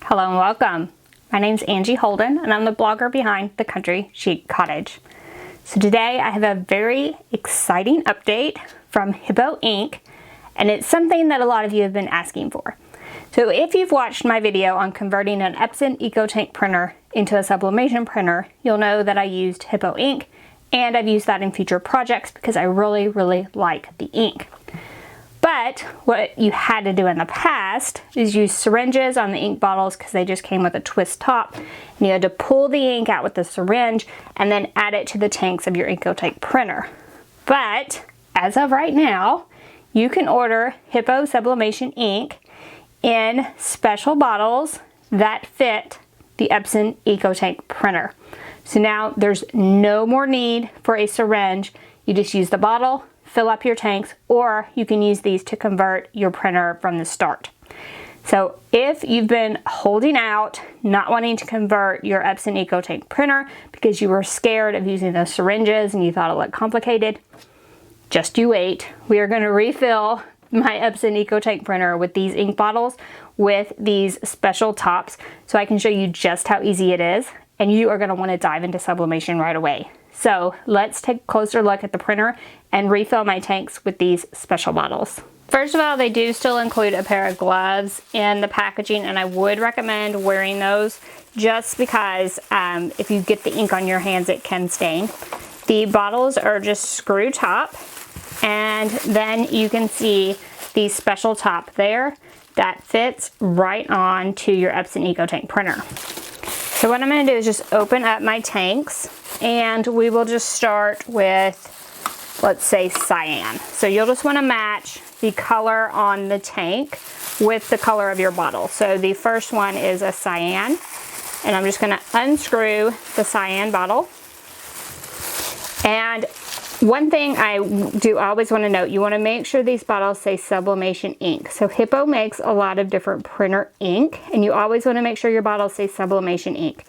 Hello and welcome. My name's Angie Holden and I'm the blogger behind The Country Chic Cottage. So today I have a very exciting update from Hippo Ink, and it's something that a lot of you have been asking for. So if you've watched my video on converting an Epson EcoTank printer into a sublimation printer, you'll know that I used Hippo Ink, and I've used that in future projects because I really like the ink. But what you had to do in the past is use syringes on the ink bottles because they just came with a twist top, and you had to pull the ink out with the syringe and then add it to the tanks of your EcoTank printer. But as of right now, you can order Hippo Sublimation ink in special bottles that fit the Epson EcoTank printer. So now there's no more need for a syringe. You just use the bottle, fill up your tanks, or you can use these to convert your printer from the start. So if you've been holding out, not wanting to convert your Epson EcoTank printer because you were scared of using those syringes and you thought it looked complicated, just you wait. We are going to refill my Epson EcoTank printer with these ink bottles with these special tops so I can show you just how easy it is, and you are going to want to dive into sublimation right away. So let's take a closer look at the printer and refill my tanks with these special bottles. First of all, they do still include a pair of gloves in the packaging, and I would recommend wearing those just because if you get the ink on your hands, it can stain. The bottles are just screw top, and then you can see the special top there that fits right on to your Epson EcoTank printer. So what I'm going to do is just open up my tanks, and we will just start with, let's say, cyan. So you'll just want to match the color on the tank with the color of your bottle. So the first one is a cyan, and I'm just going to unscrew the cyan bottle. And one thing I do always want to note, you want to make sure these bottles say Sublimation ink. So Hippo makes a lot of different printer ink, and you always want to make sure your bottles say Sublimation ink.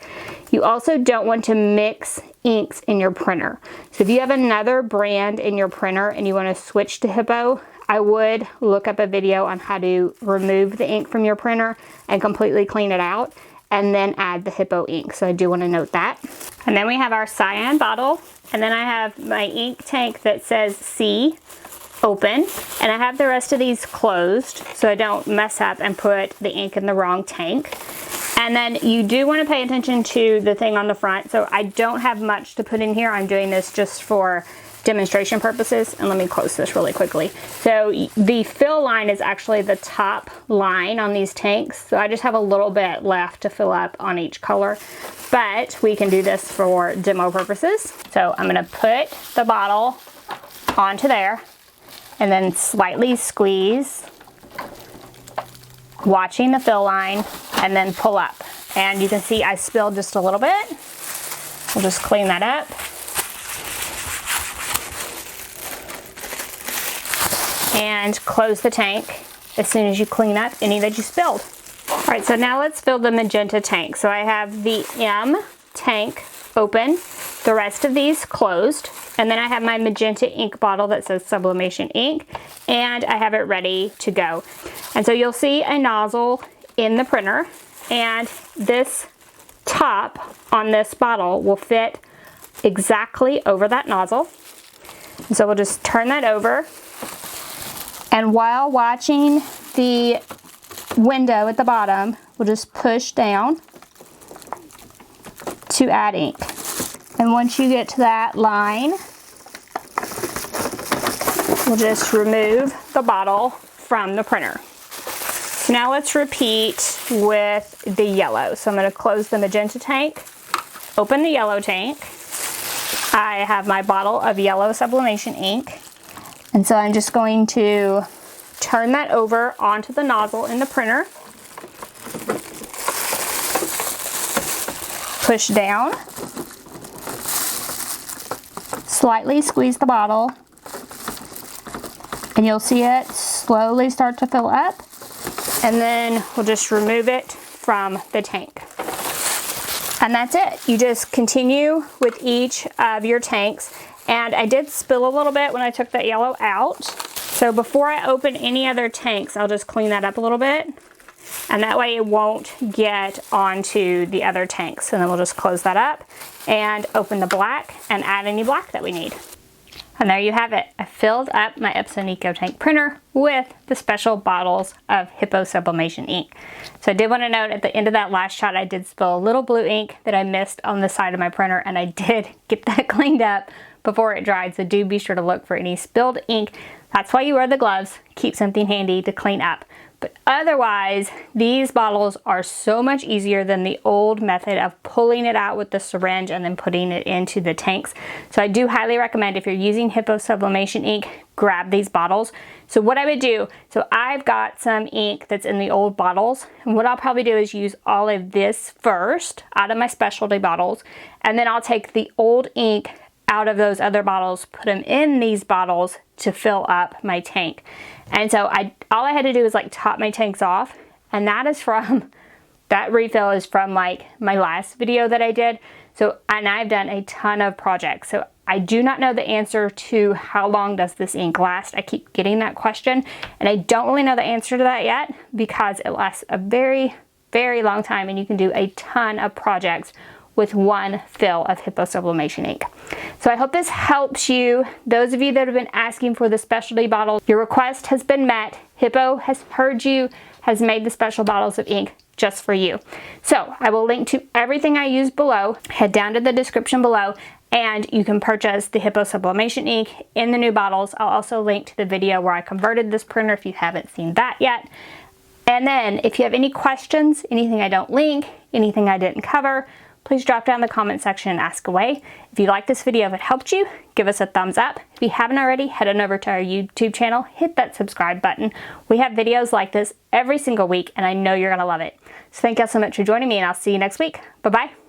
You also don't want to mix inks in your printer. So if you have another brand in your printer and you want to switch to Hippo, I would look up a video on how to remove the ink from your printer and completely clean it out, and then add the Hippo ink. So I do want to note that. And then we have our cyan bottle, and then I have my ink tank that says C open, and I have the rest of these closed so I don't mess up and put the ink in the wrong tank. And then you do want to pay attention to the thing on the front. So I don't have much to put in here. I'm doing this just for demonstration purposes, and let me close this really quickly. So the fill line is actually the top line on these tanks, so I just have a little bit left to fill up on each color, but we can do this for demo purposes. So I'm going to put the bottle onto there and then slightly squeeze, watching the fill line, and then pull up. And you can see I spilled just a little bit. We'll just clean that up. And close the tank as soon as you clean up any that you spilled. All right, so now let's fill the magenta tank. So I have the M tank open, the rest of these closed, and then I have my magenta ink bottle that says Sublimation ink, and I have it ready to go. And so you'll see a nozzle in the printer, and this top on this bottle will fit exactly over that nozzle. And so we'll just turn that over. And while watching the window at the bottom, we'll just push down to add ink. And once you get to that line, we'll just remove the bottle from the printer. So now let's repeat with the yellow. So I'm going to close the magenta tank, open the yellow tank. I have my bottle of yellow sublimation ink. And so I'm just going to turn that over onto the nozzle in the printer. Push down. Slightly squeeze the bottle. And you'll see it slowly start to fill up. And then we'll just remove it from the tank. And that's it. You just continue with each of your tanks. And I did spill a little bit when I took that yellow out. So before I open any other tanks, I'll just clean that up a little bit. and that way it won't get onto the other tanks. And then we'll just close that up and open the black and add any black that we need. And there you have it. I filled up my Epson EcoTank printer with the special bottles of Hippo Sublimation ink. So I did want to note at the end of that last shot, I did spill a little blue ink that I missed on the side of my printer, and I did get that cleaned up before it dried. So do be sure to look for any spilled ink. That's why you wear the gloves. Keep something handy to clean up. But otherwise, these bottles are so much easier than the old method of pulling it out with the syringe and then putting it into the tanks. So I do highly recommend, if you're using Hippo Sublimation ink, grab these bottles. So what I would do, so I've got some ink that's in the old bottles, and what I'll probably do is use all of this first out of my specialty bottles, and then I'll take the old ink out of those other bottles, put them in these bottles to fill up my tank. And so all I had to do is like top my tanks off, and that refill is from like my last video that I did. So, and I've done a ton of projects. So I do not know the answer to how long does this ink last. I keep getting that question, and I don't really know the answer to that yet, because it lasts a very, very long time, and you can do a ton of projects with one fill of Hippo Sublimation ink. So I hope this helps you. Those of you that have been asking for the specialty bottles, your request has been met. Hippo has heard you, has made the special bottles of ink just for you. So I will link to everything I use below. Head down to the description below, and you can purchase the Hippo Sublimation ink in the new bottles. I'll also link to the video where I converted this printer if you haven't seen that yet. And then if you have any questions, anything I don't link, anything I didn't cover, please drop down in the comment section and ask away. If you like this video, if it helped you, give us a thumbs up. If you haven't already, head on over to our YouTube channel, hit that subscribe button. We have videos like this every single week, and I know you're gonna love it. So thank you all so much for joining me, and I'll see you next week. Bye-bye.